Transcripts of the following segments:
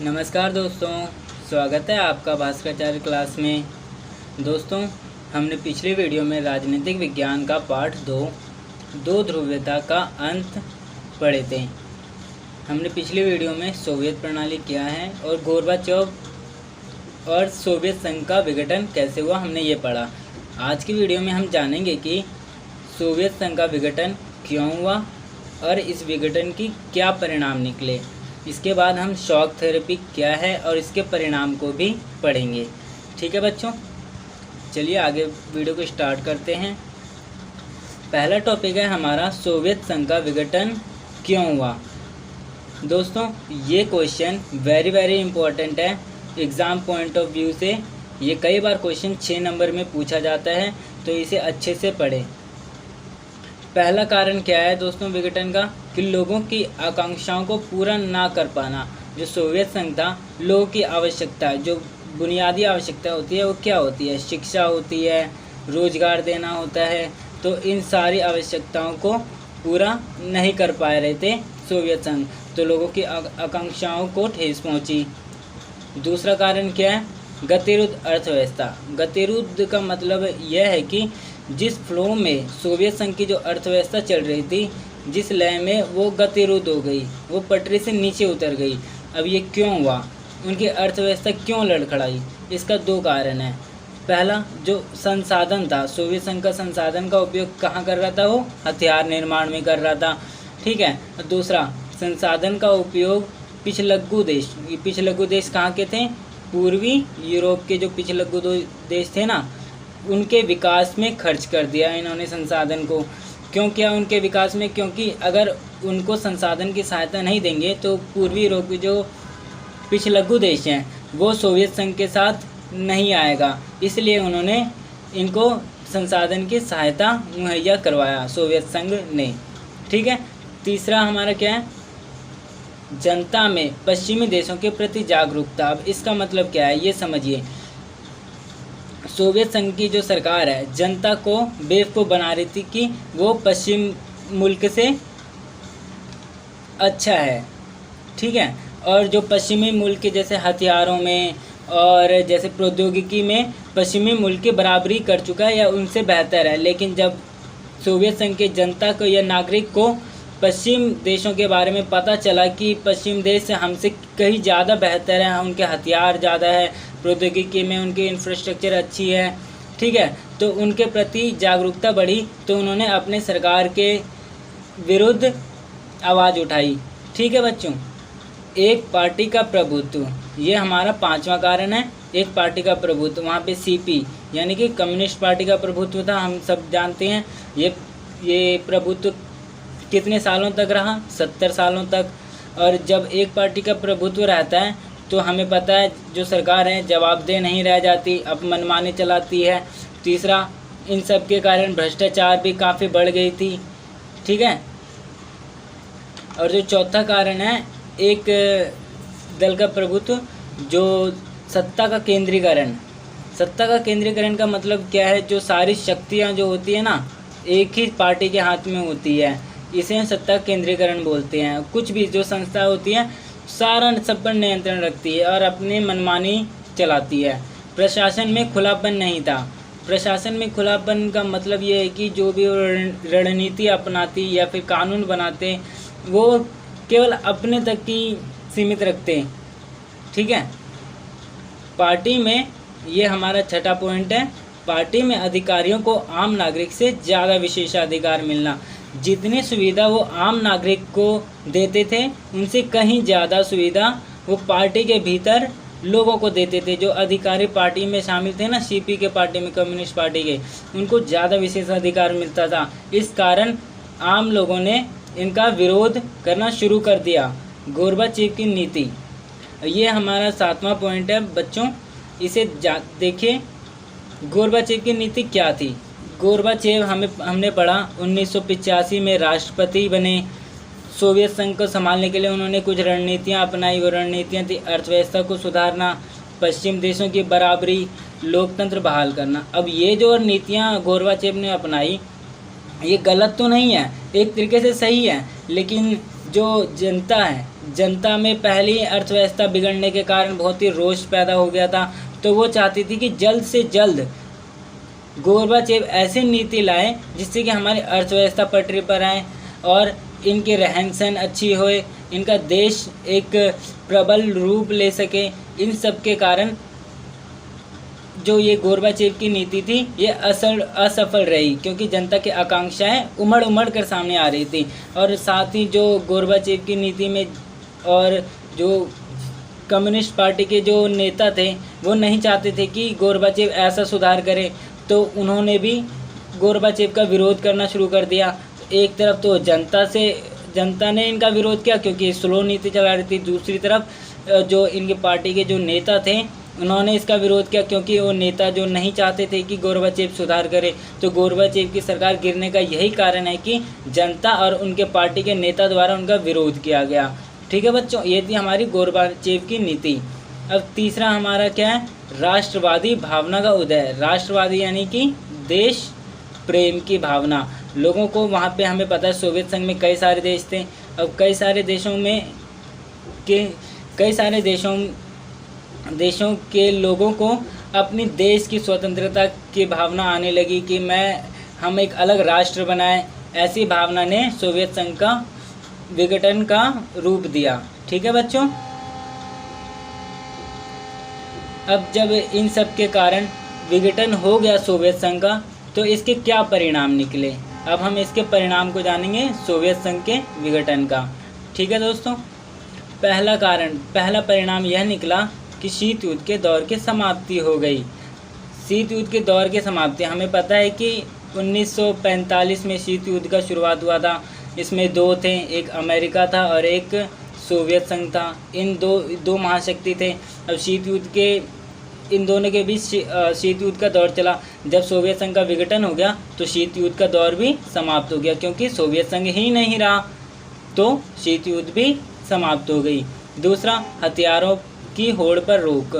नमस्कार दोस्तों, स्वागत है आपका भास्कराचार्य क्लास में। दोस्तों, हमने पिछले वीडियो में राजनीतिक विज्ञान का पाठ दो ध्रुवीयता का अंत पढ़े थे। हमने पिछले वीडियो में सोवियत प्रणाली क्या है और गोर्बाचोव और सोवियत संघ का विघटन कैसे हुआ, हमने ये पढ़ा। आज की वीडियो में हम जानेंगे कि सोवियत संघ का विघटन क्यों हुआ और इस विघटन की क्या परिणाम निकले। इसके बाद हम शॉक थेरेपी क्या है और इसके परिणाम को भी पढ़ेंगे। ठीक है बच्चों, चलिए आगे वीडियो को स्टार्ट करते हैं। पहला टॉपिक है हमारा सोवियत संघ का विघटन क्यों हुआ। दोस्तों, ये क्वेश्चन वेरी इंपॉर्टेंट है एग्ज़ाम पॉइंट ऑफ व्यू से। ये कई बार क्वेश्चन 6 नंबर में पूछा जाता है, तो इसे अच्छे से पढ़ें। पहला कारण क्या है दोस्तों विघटन का, कि लोगों की आकांक्षाओं को पूरा ना कर पाना। जो सोवियत संघ था, लोगों की आवश्यकता, जो बुनियादी आवश्यकता होती है वो क्या होती है, शिक्षा होती है, रोजगार देना होता है। तो इन सारी आवश्यकताओं को पूरा नहीं कर पा रहे थे सोवियत संघ, तो लोगों की आकांक्षाओं को ठेस पहुंची। दूसरा कारण क्या है, गतिरोध अर्थव्यवस्था। गतिरोध का मतलब यह है कि जिस फ्लो में सोवियत संघ की जो अर्थव्यवस्था चल रही थी, जिस लय में वो गतिरोध हो गई, वो पटरी से नीचे उतर गई। अब ये क्यों हुआ, उनकी अर्थव्यवस्था क्यों लड़खड़ाई, इसका 2 कारण है। पहला, जो संसाधन था, सोवियत संघ का संसाधन का उपयोग कहाँ कर रहा था, वो हथियार निर्माण में कर रहा था। ठीक है। दूसरा, संसाधन का उपयोग पिछलग्गू देश कहाँ के थे, पूर्वी यूरोप के जो पिछलग्गू देश थे ना, उनके विकास में खर्च कर दिया इन्होंने संसाधन को। क्यों किया उनके विकास में, क्योंकि अगर उनको संसाधन की सहायता नहीं देंगे तो पूर्वी यूरोप के जो पिछलग्गू देश हैं वो सोवियत संघ के साथ नहीं आएगा, इसलिए उन्होंने इनको संसाधन की सहायता मुहैया करवाया सोवियत संघ ने। ठीक है। तीसरा हमारा क्या है, जनता में पश्चिमी देशों के प्रति जागरूकता। अब इसका मतलब क्या है ये समझिए। सोवियत संघ की जो सरकार है जनता को बेवकूफ़ बना रही थी कि वो पश्चिम मुल्क से अच्छा है। ठीक है। और जो पश्चिमी मुल्क जैसे हथियारों में और जैसे प्रौद्योगिकी में पश्चिमी मुल्क की बराबरी कर चुका है या उनसे बेहतर है। लेकिन जब सोवियत संघ की जनता को या नागरिक को पश्चिम देशों के बारे में पता चला कि पश्चिम देश हमसे कहीं ज़्यादा बेहतर है, उनके हथियार ज़्यादा है, प्रौद्योगिकी में उनकी इंफ्रास्ट्रक्चर अच्छी है, ठीक है, तो उनके प्रति जागरूकता बढ़ी, तो उन्होंने अपने सरकार के विरुद्ध आवाज़ उठाई। ठीक है बच्चों। एक पार्टी का प्रभुत्व, ये हमारा 5वां कारण है। एक पार्टी का प्रभुत्व, वहाँ पे सीपी यानी कि कम्युनिस्ट पार्टी का प्रभुत्व था, हम सब जानते हैं। ये प्रभुत्व कितने सालों तक रहा, 70 सालों तक। और जब एक पार्टी का प्रभुत्व रहता है तो हमें पता है जो सरकार है जवाबदेह नहीं रह जाती, अब मनमानी चलाती है। तीसरा, इन सब के कारण भ्रष्टाचार भी काफ़ी बढ़ गई थी। ठीक है। और जो चौथा कारण है, एक दल का प्रभुत्व, जो सत्ता का केंद्रीकरण। सत्ता का केंद्रीकरण का मतलब क्या है, जो सारी शक्तियाँ जो होती है ना एक ही पार्टी के हाथ में होती है, इसे सत्ता केंद्रीकरण बोलते हैं। कुछ भी जो संस्था होती है सारा सब पर नियंत्रण रखती है और अपने मनमानी चलाती है। प्रशासन में खुलापन नहीं था। प्रशासन में खुलापन का मतलब ये है कि जो भी रणनीति अपनाती या फिर कानून बनाते वो केवल अपने तक ही सीमित रखते। ठीक है। पार्टी में, ये हमारा छठा पॉइंट है, पार्टी में अधिकारियों को आम नागरिक से ज़्यादा विशेषाधिकार मिलना। जितनी सुविधा वो आम नागरिक को देते थे उनसे कहीं ज़्यादा सुविधा वो पार्टी के भीतर लोगों को देते थे। जो अधिकारी पार्टी में शामिल थे ना, सीपी के पार्टी में, कम्युनिस्ट पार्टी के, उनको ज़्यादा विशेषाधिकार मिलता था। इस कारण आम लोगों ने इनका विरोध करना शुरू कर दिया। गोर्बाचेव की नीति, ये हमारा 7वां पॉइंट है बच्चों, इसे देखिए। गोर्बाचेव की नीति क्या थी। गोर्बाचेव हमने पढ़ा 1985 में राष्ट्रपति बने। सोवियत संघ को संभालने के लिए उन्होंने कुछ रणनीतियाँ अपनाई। वो रणनीतियाँ थी अर्थव्यवस्था को सुधारना, पश्चिम देशों की बराबरी, लोकतंत्र बहाल करना। अब ये जो नीतियाँ गोर्बाचेव ने अपनाई ये गलत तो नहीं है, एक तरीके से सही है, लेकिन जो जनता है जनता में पहली अर्थव्यवस्था बिगड़ने के कारण बहुत ही रोष पैदा हो गया था। तो वो चाहती थी कि जल्द से जल्द गोरबाचेव ऐसी नीति लाए जिससे कि हमारी अर्थव्यवस्था पटरी पर आए और इनके रहन सहन अच्छी होए, इनका देश एक प्रबल रूप ले सके। इन सब के कारण जो ये गोरबाचेव की नीति थी ये असफल रही, क्योंकि जनता की आकांक्षाएं उमड़ उमड़ कर सामने आ रही थी। और साथ ही जो गोरबाचेव की नीति में और जो कम्युनिस्ट पार्टी के जो नेता थे वो नहीं चाहते थे कि गोरबाचेव ऐसा सुधार करे, तो उन्होंने भी गोरबाचेव का विरोध करना शुरू कर दिया। एक तरफ तो जनता ने इनका विरोध किया क्योंकि स्लो नीति चला रही थी, दूसरी तरफ जो इनके पार्टी के जो नेता थे उन्होंने इसका विरोध किया क्योंकि वो नेता जो नहीं चाहते थे कि गोरबाचेव सुधार करे। तो गोरबाचेव की सरकार गिरने का यही कारण है कि जनता और उनके पार्टी के नेता द्वारा उनका विरोध किया गया। ठीक है बच्चों, ये थी हमारी गोरबाचेव की नीति। अब तीसरा हमारा क्या है, राष्ट्रवादी भावना का उदय। राष्ट्रवादी यानी कि देश प्रेम की भावना। लोगों को वहाँ पे हमें पता है सोवियत संघ में कई सारे देश थे। अब कई सारे देशों के लोगों को अपनी देश की स्वतंत्रता की भावना आने लगी कि हम एक अलग राष्ट्र बनाएं। ऐसी भावना ने सोवियत संघ का विघटन का रूप दिया। ठीक है बच्चों, अब जब इन सब के कारण विघटन हो गया सोवियत संघ का, तो इसके क्या परिणाम निकले। अब हम इसके परिणाम को जानेंगे सोवियत संघ के विघटन का। ठीक है दोस्तों, पहला परिणाम यह निकला कि शीत युद्ध के दौर की समाप्ति हो गई। शीत युद्ध के दौर की समाप्ति, हमें पता है कि 1945 में शीत युद्ध का शुरुआत हुआ था। इसमें दो थे, एक अमेरिका था और एक सोवियत संघ था। इन दो महाशक्ति थे। अब इन दोनों के बीच शीत युद्ध का दौर चला। जब सोवियत संघ का विघटन हो गया तो शीत युद्ध का दौर भी समाप्त हो गया, क्योंकि सोवियत संघ ही नहीं रहा तो शीत युद्ध भी समाप्त हो गई। दूसरा, हथियारों की होड़ पर रोक।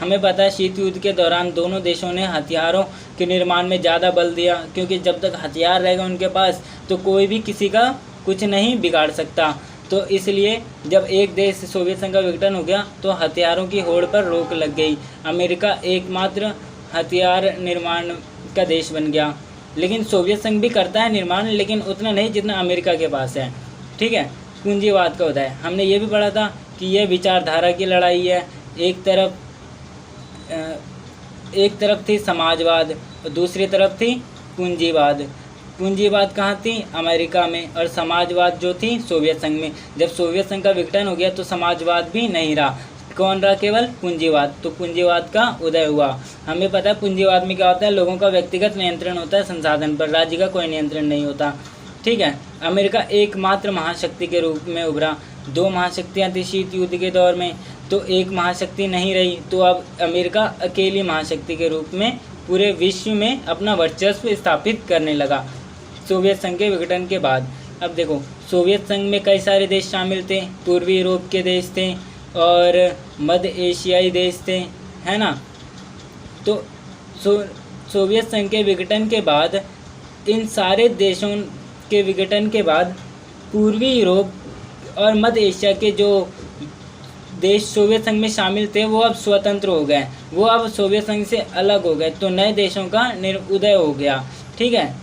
हमें पता है शीत युद्ध के दौरान दोनों देशों ने हथियारों के निर्माण में ज़्यादा बल दिया, क्योंकि जब तक हथियार रहेगा उनके पास तो कोई भी किसी का कुछ नहीं बिगाड़ सकता। तो इसलिए जब एक देश सोवियत संघ का विघटन हो गया तो हथियारों की होड़ पर रोक लग गई। अमेरिका एकमात्र हथियार निर्माण का देश बन गया। लेकिन सोवियत संघ भी करता है निर्माण, लेकिन उतना नहीं जितना अमेरिका के पास है। ठीक है, पूंजीवाद का उदय। हमने ये भी पढ़ा था कि यह विचारधारा की लड़ाई है। एक तरफ थी समाजवाद और दूसरी तरफ थी पूंजीवाद। पूंजीवाद कहाँ थी? अमेरिका में। और समाजवाद जो थी सोवियत संघ में। जब सोवियत संघ का विघटन हो गया तो समाजवाद भी नहीं रहा, कौन रहा? केवल पूंजीवाद। तो पूंजीवाद का उदय हुआ। हमें पता है पूंजीवाद में क्या होता है, लोगों का व्यक्तिगत नियंत्रण होता है संसाधन पर, राज्य का कोई नियंत्रण नहीं होता। ठीक है, अमेरिका एकमात्र महाशक्ति के रूप में उभरा। दो महाशक्तियाँ थी शीत युद्ध के दौर में, तो एक महाशक्ति नहीं रही, तो अब अमेरिका अकेली महाशक्ति के रूप में पूरे विश्व में अपना वर्चस्व स्थापित करने लगा सोवियत संघ के विघटन के बाद। अब देखो, सोवियत संघ में कई सारे देश शामिल थे, पूर्वी यूरोप के देश थे और मध्य एशियाई देश थे, है ना। तो सोवियत संघ के विघटन के बाद, इन सारे देशों के विघटन के बाद पूर्वी यूरोप और मध्य एशिया के जो देश सोवियत संघ में शामिल थे वो अब स्वतंत्र हो गए, वो अब सोवियत संघ से अलग हो गए। तो नए देशों का उदय हो गया। ठीक है,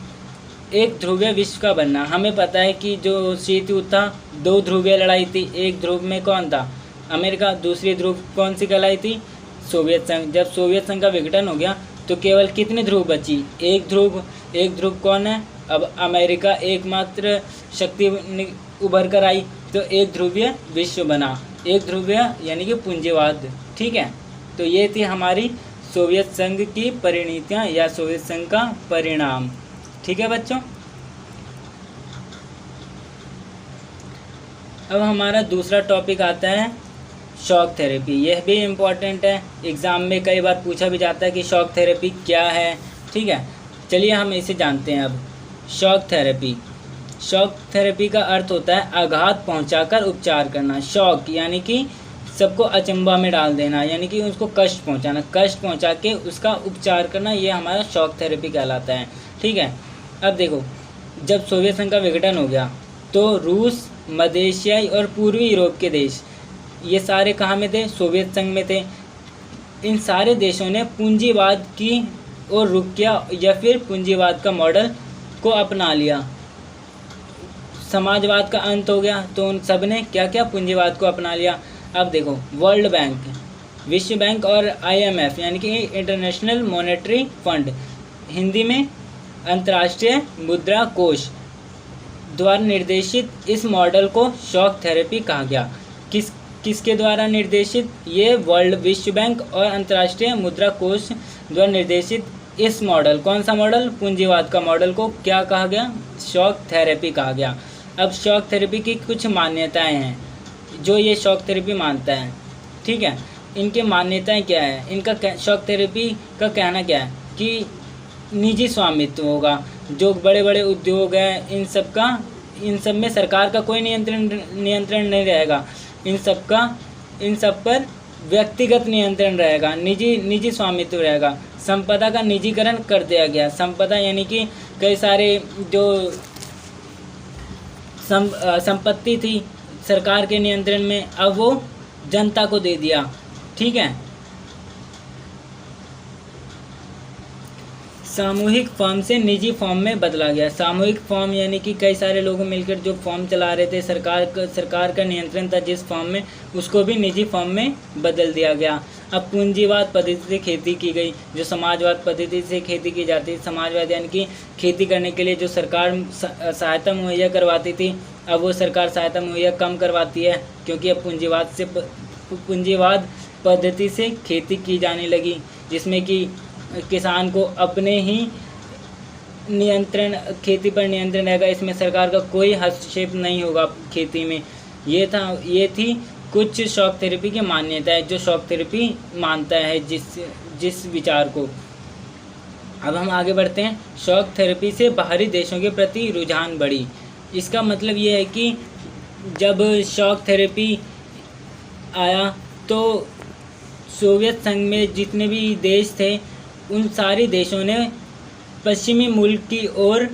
एक ध्रुवीय विश्व का बनना। हमें पता है कि जो शीत युद्ध था, दो ध्रुवीय लड़ाई थी। एक ध्रुव में कौन था? अमेरिका। दूसरी ध्रुव कौन सी कहलाई थी? सोवियत संघ। जब सोवियत संघ का विघटन हो गया तो केवल कितनी ध्रुव बची? एक ध्रुव। एक ध्रुव कौन है? अब अमेरिका एकमात्र शक्ति उभर कर आई, तो एक ध्रुवीय विश्व बना। एक ध्रुवीय यानी कि पूंजीवाद। ठीक है, तो ये थी हमारी सोवियत संघ की परिणतियाँ या सोवियत संघ का परिणाम। ठीक है बच्चों, अब हमारा दूसरा टॉपिक आता है शॉक थेरेपी। यह भी इम्पॉर्टेंट है, एग्ज़ाम में कई बार पूछा भी जाता है कि शॉक थेरेपी क्या है। ठीक है, चलिए हम इसे जानते हैं। अब शॉक थेरेपी। शॉक थेरेपी का अर्थ होता है आघात पहुंचाकर उपचार करना। शॉक यानी कि सबको अचंभा में डाल देना, यानी कि उसको कष्ट पहुंचाना, कष्ट पहुंचा के उसका उपचार करना, ये हमारा शॉक थेरेपी कहलाता है। ठीक है, अब देखो, जब सोवियत संघ का विघटन हो गया तो रूस, मध्य और पूर्वी यूरोप के देश, ये सारे कहाँ में थे? सोवियत संघ में थे। इन सारे देशों ने पूंजीवाद की ओर रुख किया या फिर पूंजीवाद का मॉडल को अपना लिया। समाजवाद का अंत हो गया तो उन सब ने क्या क्या? पूंजीवाद को अपना लिया। अब देखो, वर्ल्ड बैंक, विश्व बैंक और IMF यानी कि इंटरनेशनल मॉनेटरी फंड, हिंदी में अंतर्राष्ट्रीय मुद्रा कोष, द्वारा निर्देशित इस मॉडल को शॉक थेरेपी कहा गया। किसके द्वारा निर्देशित? ये वर्ल्ड, विश्व बैंक और अंतर्राष्ट्रीय मुद्रा कोष द्वारा निर्देशित इस मॉडल, कौन सा मॉडल? पूंजीवाद का मॉडल को क्या कहा गया? शॉक थेरेपी कहा गया। अब शॉक थेरेपी की कुछ मान्यताएं हैं जो ये शॉक थेरेपी मानता है, ठीक है। इनके मान्यताएं क्या है? इनका शॉक थेरेपी का कहना क्या है कि निजी स्वामित्व होगा, जो बड़े बड़े उद्योग हैं इन सब में सरकार का कोई नियंत्रण नहीं रहेगा। इन सब पर व्यक्तिगत नियंत्रण रहेगा, निजी स्वामित्व रहेगा। संपदा का निजीकरण कर दिया गया। संपदा यानी कि कई सारे जो संपत्ति थी सरकार के नियंत्रण में, अब वो जनता को दे दिया, ठीक है। सामूहिक फॉर्म से निजी फॉर्म में बदला गया। सामूहिक फॉर्म यानी कि कई सारे लोग मिलकर जो फॉर्म चला रहे थे, सरकार का नियंत्रण था जिस फॉर्म में, उसको भी निजी फॉर्म में बदल दिया गया। अब पूंजीवाद पद्धति से खेती की गई, जो समाजवाद पद्धति से खेती की जाती है। समाजवाद यानी कि खेती करने के लिए जो सरकार सहायता मुहैया करवाती थी, अब वो सरकार सहायता मुहैया कम करवाती है, क्योंकि अब पूंजीवाद पद्धति से खेती की जाने लगी, जिसमें कि किसान को अपने ही खेती पर नियंत्रण रहेगा। इसमें सरकार का कोई हस्तक्षेप नहीं होगा खेती में। ये थी कुछ शॉक थेरेपी की मान्यता है जो शॉक थेरेपी मानता है जिस विचार को। अब हम आगे बढ़ते हैं। शॉक थेरेपी से बाहरी देशों के प्रति रुझान बढ़ी। इसका मतलब ये है कि जब शॉक थेरेपी आया तो सोवियत संघ में जितने भी देश थे उन सारे देशों ने पश्चिमी मुल्क की ओर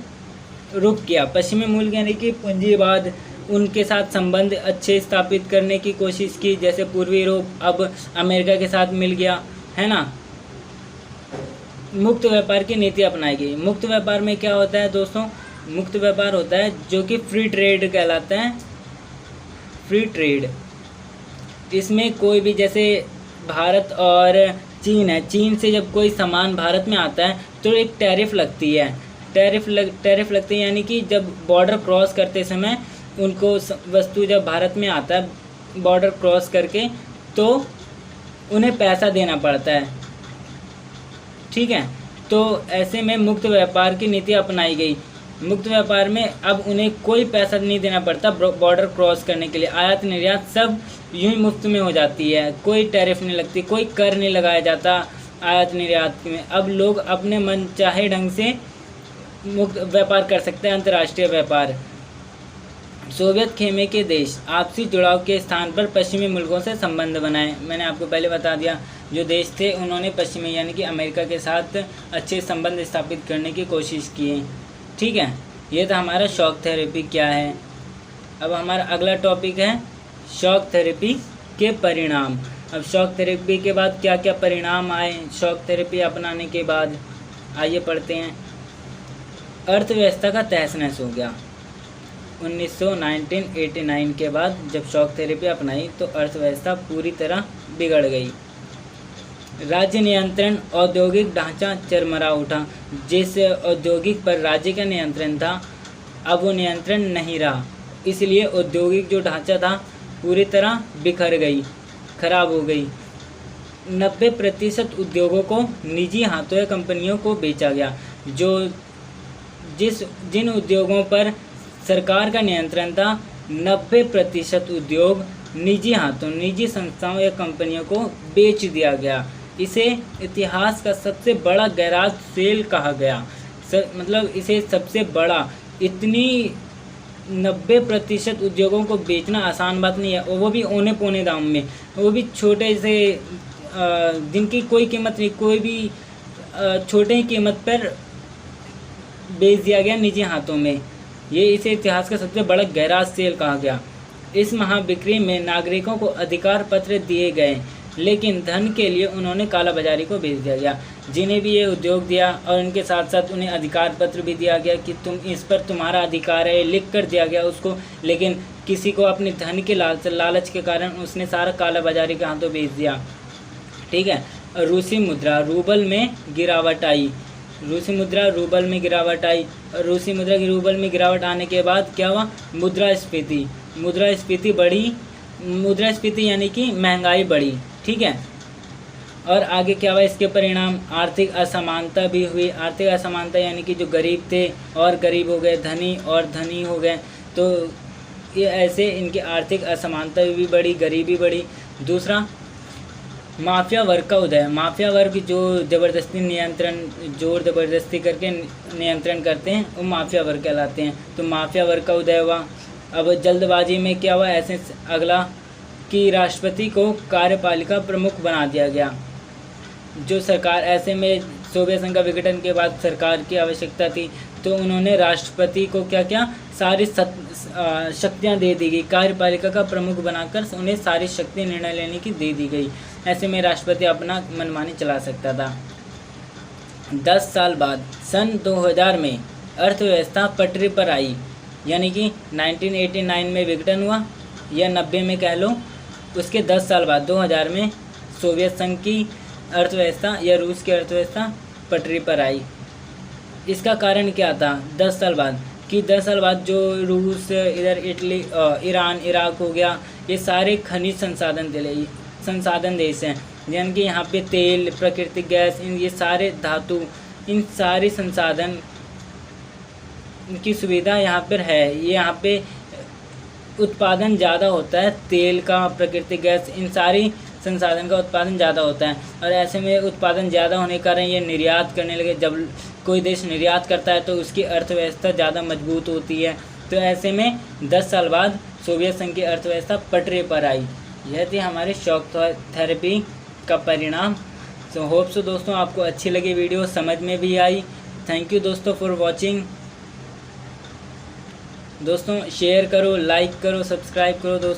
रुख किया। पश्चिमी मुल्क यानी कि पूंजीवाद, उनके साथ संबंध अच्छे स्थापित करने की कोशिश की। जैसे पूर्वी यूरोप अब अमेरिका के साथ मिल गया है ना। मुक्त व्यापार की नीति अपनाई गई। मुक्त व्यापार में क्या होता है दोस्तों? मुक्त व्यापार होता है जो कि फ्री ट्रेड कहलाता है। फ्री ट्रेड, इसमें कोई भी, जैसे भारत और चीन है, चीन से जब कोई सामान भारत में आता है तो एक टैरिफ लगती है। टैरिफ लगती है यानी कि जब बॉर्डर क्रॉस करते समय उनको वस्तु जब भारत में आता है बॉर्डर क्रॉस करके तो उन्हें पैसा देना पड़ता है, ठीक है। तो ऐसे में मुक्त व्यापार की नीति अपनाई गई। मुक्त व्यापार में अब उन्हें कोई पैसा नहीं देना पड़ता बॉर्डर क्रॉस करने के लिए। आयात निर्यात सब यूं ही मुफ्त में हो जाती है, कोई टैरिफ नहीं लगती, कोई कर नहीं लगाया जाता आयात निर्यात में। अब लोग अपने मन चाहे ढंग से मुक्त व्यापार कर सकते हैं, अंतर्राष्ट्रीय व्यापार। सोवियत खेमे के देश आपसी जुड़ाव के स्थान पर पश्चिमी मुल्कों से संबंध बनाए। मैंने आपको पहले बता दिया, जो देश थे उन्होंने पश्चिमी यानी कि अमेरिका के साथ अच्छे संबंध स्थापित करने की कोशिश की, ठीक है। ये था हमारा शॉक थेरेपी क्या है। अब हमारा अगला टॉपिक है शॉक थेरेपी के परिणाम। अब शॉक थेरेपी के बाद क्या क्या परिणाम आए शॉक थेरेपी अपनाने के बाद, आइए पढ़ते हैं। अर्थव्यवस्था का तहस नहस हो गया। 1989 के बाद जब शॉक थेरेपी अपनाई तो अर्थव्यवस्था पूरी तरह बिगड़ गई। राज्य नियंत्रण, औद्योगिक ढांचा चरमरा उठा। जिस औद्योगिक पर राज्य का नियंत्रण था अब वो नियंत्रण नहीं रहा, इसलिए औद्योगिक जो ढांचा था पूरी तरह बिखर गई, खराब हो गई। 90% उद्योगों को निजी हाथों या कंपनियों को बेचा गया। जिन उद्योगों पर सरकार का नियंत्रण था 90% उद्योग निजी हाथों, निजी संस्थाओं या कंपनियों को बेच दिया गया। इसे इतिहास का सबसे बड़ा गैराज सेल कहा गया। मतलब इसे सबसे बड़ा, इतनी 90% उद्योगों को बेचना आसान बात नहीं है, और वो भी औने पौने दाम में, वो भी छोटे से जिनकी कोई कीमत नहीं, कोई भी छोटे ही कीमत पर बेच दिया गया निजी हाथों में। ये इसे इतिहास का सबसे बड़ा गैराज सेल कहा गया। इस महाबिक्री में नागरिकों को अधिकार पत्र दिए गए, लेकिन धन के लिए उन्होंने काला बाजारी को भेज दिया गया। जिन्हें भी ये उद्योग दिया और उनके साथ साथ उन्हें अधिकार पत्र भी दिया गया कि तुम इस पर तुम्हारा अधिकार है, लिख कर दिया गया उसको, लेकिन किसी को अपने धन के लालच के कारण उसने सारा काला बाजारी के हाथों भेज दिया। ठीक है। रूसी मुद्रा रूबल में गिरावट आई। रूसी मुद्रा रूबल में गिरावट आई। रूसी मुद्रा की रूबल में गिरावट आने के बाद क्या हुआ? मुद्रास्फीति बढ़ी। मुद्रास्फीति यानी कि महंगाई बढ़ी। ठीक है। और आगे क्या हुआ इसके परिणाम? आर्थिक असमानता भी हुई। आर्थिक असमानता यानी कि जो गरीब थे और गरीब हो गए, धनी और धनी हो गए, तो ये ऐसे इनकी आर्थिक असमानता भी बढ़ी, गरीबी बढ़ी। दूसरा, माफिया वर्ग का उदय। माफिया वर्ग जो जोर ज़बरदस्ती करके नियंत्रण करते हैं, वो माफिया वर्ग कहलाते हैं। तो माफिया वर्ग का उदय हुआ। अब जल्दबाजी में क्या हुआ? ऐसे अगला कि राष्ट्रपति को कार्यपालिका प्रमुख बना दिया गया। जो सरकार, ऐसे में सोवियत संघ का विघटन के बाद सरकार की आवश्यकता थी, तो उन्होंने राष्ट्रपति को क्या किया? सारी शक्तियाँ दे दी गई। कार्यपालिका का प्रमुख बनाकर उन्हें सारी शक्ति निर्णय लेने की दे दी गई। ऐसे में राष्ट्रपति अपना मनमानी चला सकता था। 10 साल बाद सन 2000 में अर्थव्यवस्था पटरी पर आई, यानी कि 1989 में विघटन हुआ या 90 में कह लो। उसके 10 साल बाद 2000 में सोवियत संघ की अर्थव्यवस्था या रूस की अर्थव्यवस्था पटरी पर आई। इसका कारण क्या था? 10 साल बाद कि 10 साल बाद जो रूस, इधर इटली, ईरान, इराक हो गया, ये सारे खनिज संसाधन देश हैं। यानी कि यहाँ पे तेल, प्राकृतिक गैस, ये सारे धातु, इन सारे संसाधन की सुविधा यहाँ पर है। ये यहाँ पे उत्पादन ज़्यादा होता है, तेल का, प्राकृतिक गैस, इन सारी संसाधन का उत्पादन ज़्यादा होता है। और ऐसे में उत्पादन ज़्यादा होने के कारण ये निर्यात करने लगे। जब कोई देश निर्यात करता है तो उसकी अर्थव्यवस्था ज़्यादा मजबूत होती है। तो ऐसे में 10 साल बाद सोवियत संघ की अर्थव्यवस्था पटरी पर आई। यह थी हमारे शॉक थेरेपी का परिणाम। सो होप सो दोस्तों आपको अच्छी लगी वीडियो, समझ में भी आई। थैंक यू दोस्तों फॉर वॉचिंग। दोस्तों शेयर करो, लाइक करो, सब्सक्राइब करो दोस्तों।